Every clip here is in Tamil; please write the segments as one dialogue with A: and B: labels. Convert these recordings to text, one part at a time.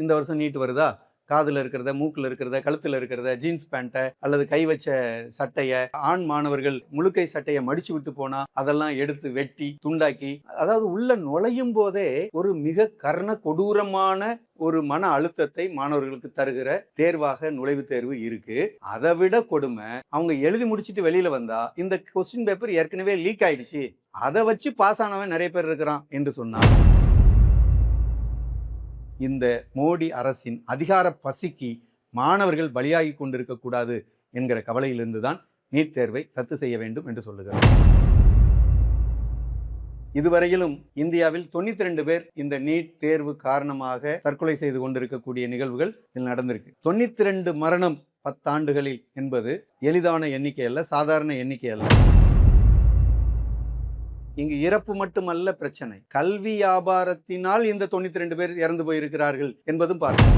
A: இந்த வருஷம் நீட் வருதா, காதில் இருக்கிறத, மூக்கில் இருக்கிறத, கழுத்தில் இருக்கிறத, ஜீன்ஸ் பேண்ட்டை அல்லது கை வச்ச சட்டையை, ஆண் மாணவர்கள் முழுக்கை சட்டையை மடிச்சு விட்டு போனா அதெல்லாம் எடுத்து வெட்டி துண்டாக்கி, அதாவது உள்ள நுழையும் போதே ஒரு மிக கர்ண கொடூரமான ஒரு மன அழுத்தத்தை மாணவர்களுக்கு தருகிற தேர்வாக நுழைவுத் தேர்வு இருக்கு. அதை விட கொடுமை, அவங்க எழுதி முடிச்சுட்டு வெளியில வந்தா இந்த கொஸ்டின் பேப்பர் ஏற்கனவே லீக் ஆயிடுச்சு, அதை வச்சு பாஸ் ஆனவன் நிறைய பேர் இருக்கிறான் என்று சொன்னார். இந்த மோடி அரசின் அதிகார பசிக்கு மாணவர்கள் பலியாகி கொண்டிருக்க கூடாது என்கிற கவலையிலிருந்து தான் நீட் தேர்வை ரத்து செய்ய வேண்டும் என்று சொல்லுகிறார். இதுவரையிலும் இந்தியாவில் 92 பேர் இந்த நீட் தேர்வு காரணமாக தற்கொலை செய்து கொண்டிருக்கக்கூடிய நிகழ்வுகள் இதில் நடந்திருக்கு. 92 மரணம் 10 ஆண்டுகளில் என்பது எளிதான எண்ணிக்கை அல்ல, சாதாரண எண்ணிக்கை அல்ல. இங்கு இறப்பு மட்டுமல்ல பிரச்சனை, கல்வி வியாபாரத்தினால் இந்த 92 பேர் இறந்து போயிருக்கிறார்கள் என்பதும் பார்க்கணும்.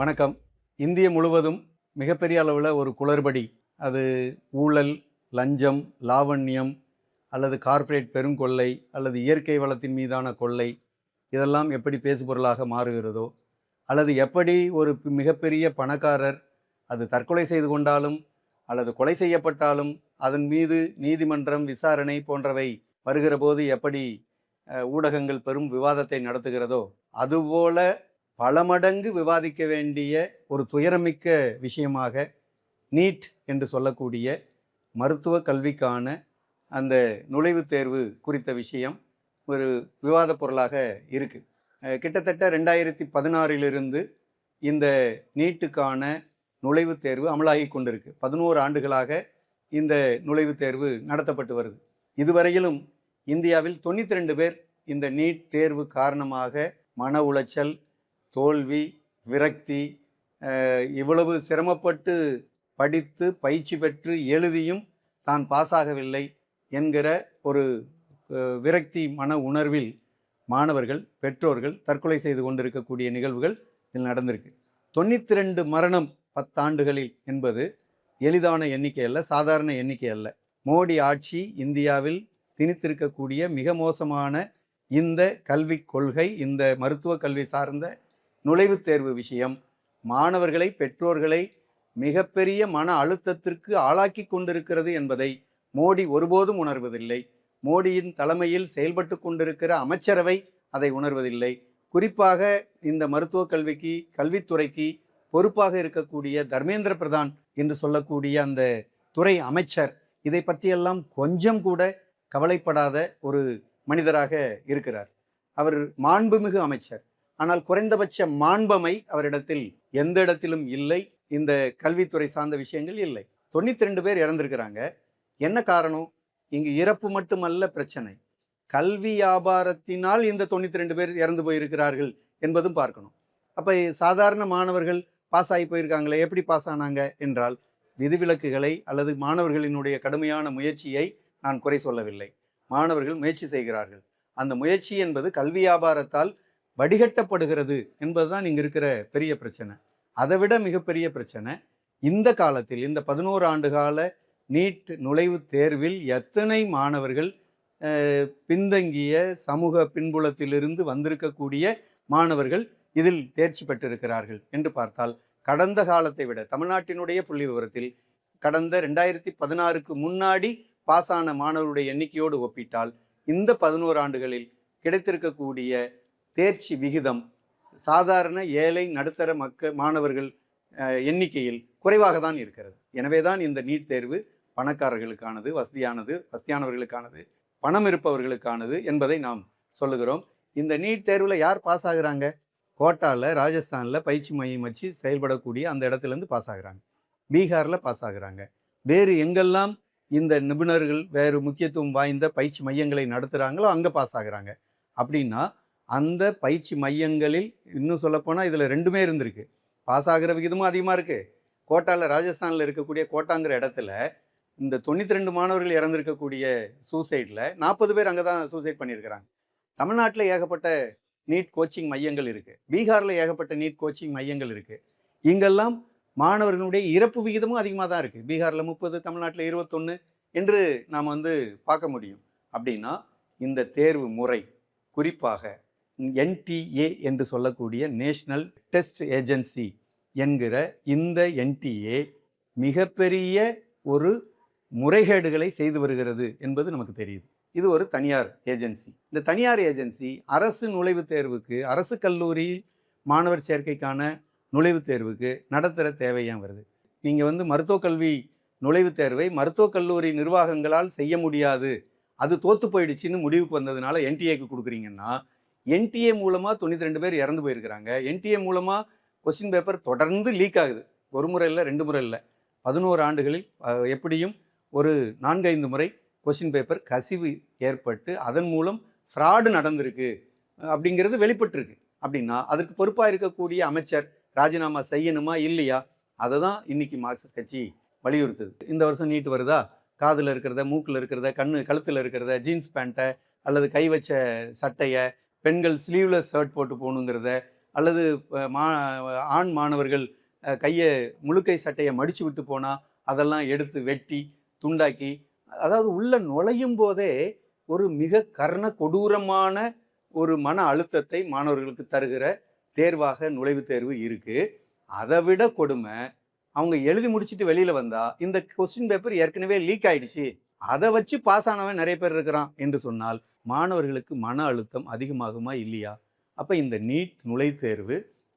A: வணக்கம். இந்திய முழுவதும் மிகப்பெரிய அளவில் ஒரு குளறுபடி, அது ஊழல், லஞ்சம், லாவண்யம் அல்லது கார்ப்பரேட் பெருங்கொள்ளை அல்லது இயற்கை வளத்தின் மீதான கொள்ளை, இதெல்லாம் எப்படி பேசுபொருளாக மாறுகிறதோ, அல்லது எப்படி ஒரு மிகப்பெரிய பணக்காரர் அது தற்கொலை செய்து கொண்டாலும் அல்லது கொலை செய்யப்பட்டாலும் அதன் மீது நீதிமன்றம் விசாரணை போன்றவை வருகிற போது எப்படி ஊடகங்கள் பெரும் விவாதத்தை நடத்துகிறதோ, அதுபோல பல மடங்கு விவாதிக்க வேண்டிய ஒரு துயரமிக்க விஷயமாக நீட் என்று சொல்லக்கூடிய மருத்துவ கல்விக்கான அந்த நுழைவுத் தேர்வு குறித்த விஷயம் ஒரு விவாத பொருளாக இருக்குது. கிட்டத்தட்ட 2016 இந்த நீட்டுக்கான நுழைவுத் தேர்வு அமலாகி கொண்டிருக்கு. 11 ஆண்டுகளாக இந்த நுழைவுத் தேர்வு நடத்தப்பட்டு வருது. இதுவரையிலும் இந்தியாவில் 92 பேர் இந்த நீட் தேர்வு காரணமாக மன உளைச்சல், தோல்வி, விரக்தி, இவ்வளவு சிரமப்பட்டு படித்து பயிற்சி பெற்று எழுதியும் தான் பாஸாகவில்லை என்கிற ஒரு விரக்தி மன உணர்வில் மாணவர்கள், பெற்றோர்கள் தற்கொலை செய்து கொண்டிருக்கக்கூடிய நிகழ்வுகள் இதில் நடந்திருக்கு. 92 மரணம் 10 ஆண்டுகளில் என்பது எளிதான எண்ணிக்கை அல்ல, சாதாரண எண்ணிக்கை அல்ல. மோடி ஆட்சி இந்தியாவில் திணித்திருக்கக்கூடிய மிக மோசமான இந்த கல்விக் கொள்கை, இந்த மருத்துவ கல்வி சார்ந்த நுழைவுத் தேர்வு விஷயம் மாணவர்களை, பெற்றோர்களை மிகப்பெரிய மன அழுத்தத்திற்கு ஆளாக்கி கொண்டிருக்கிறது என்பதை மோடி ஒருபோதும் உணர்வதில்லை. மோடியின் தலைமையில் செயல்பட்டு கொண்டிருக்கிற அமைச்சரவை அதை உணர்வதில்லை. குறிப்பாக இந்த மருத்துவ கல்விக்கு, கல்வித்துறைக்கு பொறுப்பாக இருக்கக்கூடிய தர்மேந்திர பிரதான் என்று சொல்லக்கூடிய அந்த துறை அமைச்சர் இதை பற்றியெல்லாம் கொஞ்சம் கூட கவலைப்படாத ஒரு மனிதராக இருக்கிறார். அவர் மாண்புமிகு அமைச்சர், ஆனால் குறைந்தபட்ச மாண்பமை அவரிடத்தில் எந்த இடத்திலும் இல்லை. இந்த கல்வித்துறை சார்ந்த விஷயங்கள் இல்லை. 92 பேர் இறந்திருக்கிறாங்க. என்ன காரணம்? இங்கு இறப்பு மட்டுமல்ல பிரச்சனை, கல்வி வியாபாரத்தினால் இந்த 92 பேர் இறந்து போயிருக்கிறார்கள் என்பதும் பார்க்கணும். அப்போ சாதாரண மாணவர்கள் பாஸ் ஆகி போயிருக்காங்களே, எப்படி பாஸ் ஆனாங்க என்றால் விதிவிலக்குகளை அல்லது மாணவர்களினுடைய கடுமையான முயற்சியை நான் குறை சொல்லவில்லை. மாணவர்கள் முயற்சி செய்கிறார்கள். அந்த முயற்சி என்பது கல்வி வியாபாரத்தால் வடிகட்டப்படுகிறது என்பதுதான் இங்கே இருக்கிற பெரிய பிரச்சனை. அதை விட மிகப்பெரிய பிரச்சனை, இந்த காலத்தில் இந்த 11 ஆண்டு கால நீட் நுழைவுத் தேர்வில் எத்தனை மாணவர்கள் பின்தங்கிய சமூக பின்புலத்திலிருந்து வந்திருக்கக்கூடிய மாணவர்கள் இதில் தேர்ச்சி பெற்றிருக்கிறார்கள் என்று பார்த்தால், கடந்த காலத்தை விட தமிழ்நாட்டினுடைய புள்ளி விவரத்தில் கடந்த 2016க்கு முன்னாடி பாஸான மாணவருடைய எண்ணிக்கையோடு ஒப்பிட்டால் இந்த 11 ஆண்டுகளில் கிடைத்திருக்கக்கூடிய தேர்ச்சி விகிதம் சாதாரண ஏழை நடுத்தர மாணவர்கள் எண்ணிக்கையில் குறைவாக தான் இருக்கிறது. எனவேதான் இந்த நீட் தேர்வு பணக்காரர்களுக்கானது, வசதியானவர்களுக்கானது, பணம் இருப்பவர்களுக்கானது என்பதை நாம் சொல்லுகிறோம். இந்த நீட் தேர்வில் யார் பாஸ் ஆகுறாங்க? கோட்டாவில், ராஜஸ்தானில் பயிற்சி மையம் வச்சு செயல்படக்கூடிய அந்த இடத்துலேருந்து பாஸ் ஆகுறாங்க. பீகாரில் பாஸ் ஆகுறாங்க. வேறு எங்கெல்லாம் இந்த நிபுணர்கள் வேறு முக்கியத்துவம் வாய்ந்த பயிற்சி மையங்களை நடத்துகிறாங்களோ அங்கே பாஸ் ஆகுறாங்க. அப்படின்னா அந்த பயிற்சி மையங்களில் இன்னும் சொல்லப்போனால் இதில் ரெண்டுமே இருந்திருக்கு. பாஸ் ஆகிற விகிதமும் அதிகமாக இருக்குது. கோட்டாவில், ராஜஸ்தானில் இருக்கக்கூடிய கோட்டாங்கிற இடத்துல இந்த 92 மாணவர்கள் இறந்திருக்கக்கூடிய சூசைடில் 40 பேர் அங்கே தான் சூசைட் பண்ணியிருக்கிறாங்க. தமிழ்நாட்டில் ஏகப்பட்ட நீட் கோச்சிங் மையங்கள் இருக்குது. பீகாரில் ஏகப்பட்ட நீட் கோச்சிங் மையங்கள் இருக்குது. இங்கெல்லாம் மாணவர்களுடைய இறப்பு விகிதமும் அதிகமாக தான் இருக்குது. பீகாரில் 30, தமிழ்நாட்டில் 21 என்று நாம் பார்க்க முடியும். அப்படின்னா இந்த தேர்வு முறை குறிப்பாக என்டிஏ என்று சொல்லக்கூடிய நேஷனல் டெஸ்ட் ஏஜென்சி என்கிற இந்த என்டிஏ மிகப்பெரிய ஒரு முறைகேடுகளை செய்து வருகிறது என்பது நமக்கு தெரியுது. இது ஒரு தனியார் ஏஜென்சி. இந்த தனியார் ஏஜென்சி அரசு நுழைவுத் தேர்வுக்கு, அரசு கல்லூரி மாணவர் சேர்க்கைக்கான நுழைவுத் தேர்வுக்கு நடத்துகிற தேவையாக வருது. நீங்கள் மருத்துவக் கல்வி நுழைவுத் தேர்வை மருத்துவக் கல்லூரி நிர்வாகங்களால் செய்ய முடியாது, அது தோற்று போயிடுச்சுன்னு முடிவுக்கு வந்ததுனால என்டிஏக்கு கொடுக்குறீங்கன்னா, என்டிஏ மூலமாக 92 பேர் இறந்து போயிருக்கிறாங்க. என்டிஏ மூலமாக கொஸ்டின் பேப்பர் தொடர்ந்து லீக் ஆகுது. ஒரு முறை இல்லை, 2 முறை இல்லை, 11 ஆண்டுகளில் எப்படியும் ஒரு 4-5 முறை கொஸ்டின் பேப்பர் கசிவு ஏற்பட்டு அதன் மூலம் ஃப்ராடு நடந்திருக்கு அப்படிங்கிறது வெளிப்பட்டிருக்கு. அப்படின்னா அதற்கு பொறுப்பாக இருக்கக்கூடிய அமைச்சர் ராஜினாமா செய்யணுமா இல்லையா? அதை தான் இன்னைக்கு மார்க்சிஸ்ட் கட்சி வலியுறுத்துது. இந்த வருஷம் நீட் வருதா, காதில் இருக்கிறத, மூக்கில் இருக்கிறத, கழுத்தில் இருக்கிறத, ஜீன்ஸ் பேண்ட்டை அல்லது கை வச்ச சட்டையை, பெண்கள் ஸ்லீவ்லெஸ் ஷர்ட் போட்டு போகணுங்கிறத, அல்லது ஆண் மாணவர்கள் கையை முழுக்கை சட்டையை மடித்து விட்டு போனால் அதெல்லாம் எடுத்து வெட்டி துண்டாக்கி, அதாவது உள்ள நுழையும் போதே ஒரு மிக கர்ண கொடூரமான ஒரு மன அழுத்தத்தை மாணவர்களுக்கு தருகிற தேர்வாக நுழைவுத் தேர்வு இருக்கு. அதை விட கொடுமை, அவங்க எழுதி முடிச்சுட்டு வெளியில வந்தா இந்த கொஸ்டின் பேப்பர் ஏற்கனவே லீக் ஆயிடுச்சு, அதை வச்சு பாஸ் ஆனவன் நிறைய பேர் இருக்கிறான் என்று சொன்னால் மாணவர்களுக்கு மன அழுத்தம் அதிகமாகுமா இல்லையா? அப்ப இந்த நீட் நுழைவுத் தேர்வு,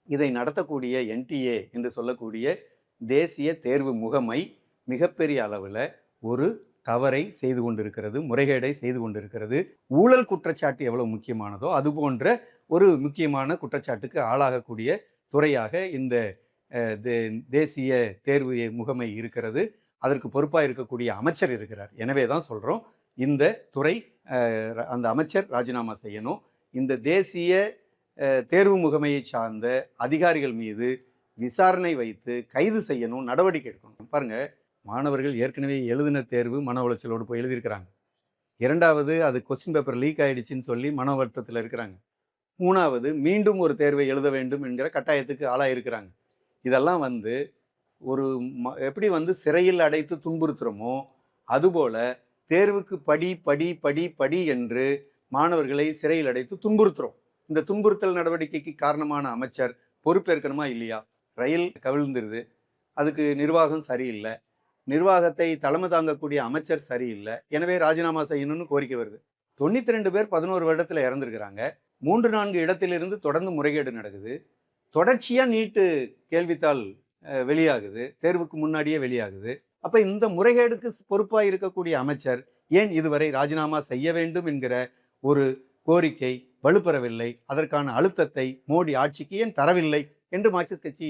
A: இதை நடத்தக்கூடிய என்டிஏ என்று சொல்லக்கூடிய தேசிய தேர்வு முகமை மிகப்பெரிய அளவில் ஒரு தவறை செய்து கொண்டிருக்கிறது, முறைகேடை செய்து கொண்டிருக்கிறது. ஊழல் குற்றச்சாட்டு எவ்வளவு முக்கியமானதோ அது போன்ற ஒரு முக்கியமான குற்றச்சாட்டுக்கு ஆளாகக்கூடிய துறையாக இந்த தேசிய தேர்வு முகமை இருக்கிறது. அதற்கு பொறுப்பாக இருக்கக்கூடிய அமைச்சர் இருக்கிறார். எனவே தான் சொல்கிறோம், இந்த துறை அந்த அமைச்சர் ராஜினாமா செய்யணும். இந்த தேசிய தேர்வு முகமையை சார்ந்த அதிகாரிகள் மீது விசாரணை வைத்து கைது செய்யணும், நடவடிக்கை எடுக்கணும். பாருங்க, மாணவர்கள் ஏற்கனவே எழுதின தேர்வு மன உளைச்சலோடு போய் எழுதியிருக்கிறாங்க. 2வது, அது கொஸ்டின் பேப்பர் லீக் ஆகிடுச்சின்னு சொல்லி மன வருத்தத்தில் இருக்கிறாங்க. 3வது, மீண்டும் ஒரு தேர்வை எழுத வேண்டும் என்கிற கட்டாயத்துக்கு ஆளாயிருக்கிறாங்க. இதெல்லாம் ஒரு எப்படி சிறையில் அடைத்து துன்புறுத்துகிறோமோ அதுபோல தேர்வுக்கு படி படி படி படி என்று மாணவர்களை சிறையில் அடைத்து துன்புறுத்துகிறோம். இந்த துன்புறுத்தல் நடவடிக்கைக்கு காரணமான அமைச்சர் பொறுப்பேற்கணுமா இல்லையா? ரயில் கவிழ்ந்துருது, அதுக்கு நிர்வாகம் சரியில்லை, நிர்வாகத்தை தலைமை தாங்கக்கூடிய அமைச்சர் சரியில்லை, எனவே ராஜினாமா செய்யணும்னு கோரிக்கை வருது. 92 பேர் 11 வருடத்தில் இறந்துருக்கிறாங்க. 3-4 இடத்திலிருந்து தொடர்ந்து முறைகேடு நடக்குது. தொடர்ச்சியாக நீட்டு கேள்வித்தாள் வெளியாகுது, தேர்வுக்கு முன்னாடியே வெளியாகுது. அப்போ இந்த முறைகேடுக்கு பொறுப்பாக இருக்கக்கூடிய அமைச்சர் ஏன் இதுவரை ராஜினாமா செய்ய வேண்டும் என்கிற ஒரு கோரிக்கை வலுப்பெறவில்லை? அதற்கான அழுத்தத்தை மோடி ஆட்சிக்கு ஏன் தரவில்லை என்று மார்க்சிஸ்ட் கட்சி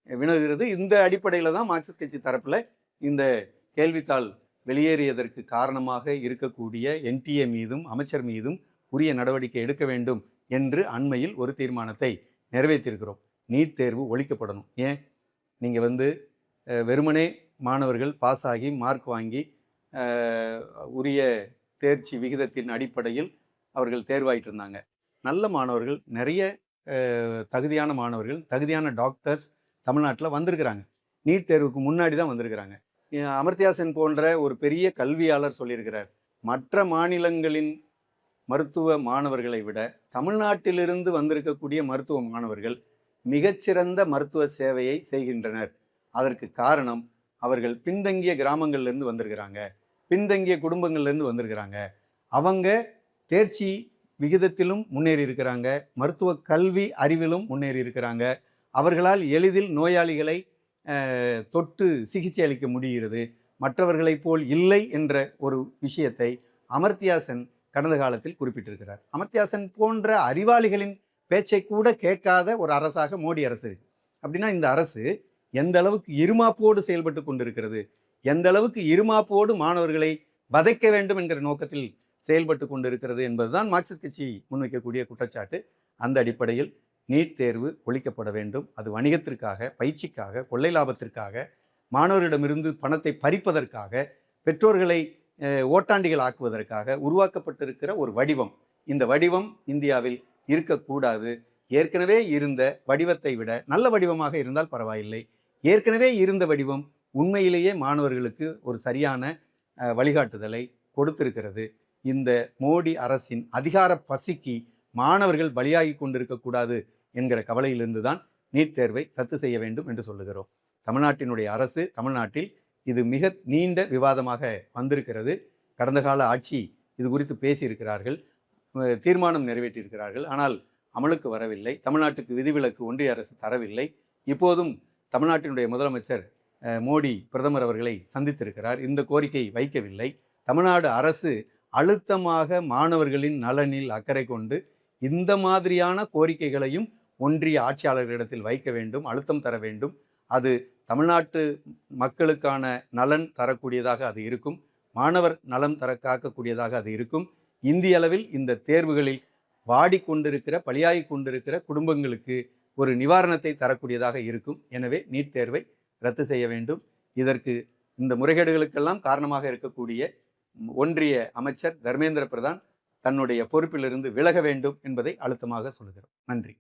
A: வினவுகிறது. இந்த அடிப்படையில் தான் மார்க்சிஸ்ட் கட்சி தரப்பில் இந்த கேள்வித்தாள் வெளியேறியதற்கு காரணமாக இருக்கக்கூடிய என்டிஏ மீதும் அமைச்சர் மீதும் உரிய நடவடிக்கை எடுக்க வேண்டும் என்று அண்மையில் ஒரு தீர்மானத்தை நிறைவேற்றியிருக்கிறோம். நீட் தேர்வு ஒழிக்கப்படணும். ஏன் நீங்கள் வெறுமனே மாணவர்கள் பாஸ் ஆகி மார்க் வாங்கி உரிய தேர்ச்சி விகிதத்தின் அடிப்படையில் அவர்கள் தேர்வாயிட்டு இருந்தாங்க. நல்ல மாணவர்கள், நிறைய தகுதியான மாணவர்கள், தகுதியான டாக்டர்ஸ் தமிழ்நாட்டில் வந்திருக்கிறாங்க. நீட் தேர்வுக்கு முன்னாடி தான் வந்திருக்கிறாங்க. அமர்த்தியா சென் போன்ற ஒரு பெரிய கல்வியாளர் சொல்லியிருக்கிறார், மற்ற மாநிலங்களின் மருத்துவ மாணவர்களை விட தமிழ்நாட்டிலிருந்து வந்திருக்கக்கூடிய மருத்துவ மாணவர்கள் மிகச்சிறந்த மருத்துவ சேவையை செய்கின்றனர். அதற்கு காரணம் அவர்கள் பின்தங்கிய கிராமங்கள்லேருந்து வந்திருக்கிறாங்க, பின்தங்கிய குடும்பங்கள்லேருந்து வந்திருக்கிறாங்க. அவங்க தேர்ச்சி விகிதத்திலும் முன்னேறி இருக்கிறாங்க, மருத்துவ கல்வி அறிவிலும் முன்னேறி இருக்கிறாங்க. அவர்களால் எளிதில் நோயாளிகளை தொட்டு சிகிச்சை அளிக்க முடிகிறது. மற்றவர்களைப் போல் இல்லை என்ற ஒரு விஷயத்தை அமர்த்தியா சென் கடந்த காலத்தில் குறிப்பிட்டிருக்கிறார். அமர்த்தியா சென் போன்ற அறிவாளிகளின் பேச்சை கூட கேட்காத ஒரு அரசாக மோடி அரசு இருக்கு. அப்படின்னா இந்த அரசு எந்த அளவுக்கு இருமாப்போடு செயல்பட்டு கொண்டிருக்கிறது, எந்த அளவுக்கு இருமாப்போடு மாணவர்களை வதைக்க வேண்டும் என்கிற நோக்கத்தில் செயல்பட்டு கொண்டிருக்கிறது என்பதுதான் மார்க்சிஸ்ட் கட்சி முன்வைக்கக்கூடிய குற்றச்சாட்டு. அந்த அடிப்படையில் நீட் தேர்வு ஒழிக்கப்பட வேண்டும். அது வணிகத்திற்காக, பயிற்சிக்காக, கொள்ளை லாபத்திற்காக, மாணவர்களிடமிருந்து பணத்தை பறிப்பதற்காக, பெற்றோர்களை ஓட்டாண்டிகள் ஆக்குவதற்காக உருவாக்கப்பட்டிருக்கிற ஒரு வடிவம். இந்த வடிவம் இந்தியாவில் இருக்கக்கூடாது. ஏற்கனவே இருந்த வடிவத்தை விட நல்ல வடிவமாக இருந்தால் பரவாயில்லை. ஏற்கனவே இருந்த வடிவம் உண்மையிலேயே மாணவர்களுக்கு ஒரு சரியான வழிகாட்டுதலை கொடுத்திருக்கிறது. இந்த மோடி அரசின் அதிகார பசிக்கு மாணவர்கள் பலியாகி கொண்டிருக்கக்கூடாது என்கிற கவலையிலிருந்து தான் நீட் தேர்வை ரத்து செய்ய வேண்டும் என்று சொல்லுகிறோம். தமிழ்நாட்டினுடைய அரசு, தமிழ்நாட்டில் இது மிக நீண்ட விவாதமாக வந்திருக்கிறது. கடந்த கால ஆட்சி இது குறித்து பேசியிருக்கிறார்கள், தீர்மானம் நிறைவேற்றியிருக்கிறார்கள். ஆனால் அமலுக்கு வரவில்லை. தமிழ்நாட்டுக்கு விதிவிலக்கு ஒன்றிய அரசு தரவில்லை. இப்போதும் தமிழ்நாட்டினுடைய முதலமைச்சர் மோடி பிரதமர் அவர்களை சந்தித்திருக்கிறார். இந்த கோரிக்கை வைக்கவில்லை. தமிழ்நாடு அரசு அழுத்தமாக மாணவர்களின் நலனில் அக்கறை கொண்டு இந்த மாதிரியான கோரிக்கைகளையும் ஒன்றிய ஆட்சியாளர்களிடத்தில் வைக்க வேண்டும், அழுத்தம் தர வேண்டும். அது தமிழ்நாட்டு மக்களுக்கான நலன் தரக்கூடியதாக அது இருக்கும், மாணவர் நலம் காக்கக்கூடியதாக அது இருக்கும். இந்திய அளவில் இந்த தேர்வுகளில் வாடிக்கொண்டிருக்கிற, பலியாகி கொண்டிருக்கிற குடும்பங்களுக்கு ஒரு நிவாரணத்தை தரக்கூடியதாக இருக்கும். எனவே நீட் தேர்வை ரத்து செய்ய வேண்டும். இதற்கு இந்த முறைகேடுகளுக்கெல்லாம் காரணமாக இருக்கக்கூடிய ஒன்றிய அமைச்சர் தர்மேந்திர பிரதான் தன்னுடைய பொறுப்பிலிருந்து விலக வேண்டும் என்பதை அழுத்தமாக சொல்கிறோம். நன்றி.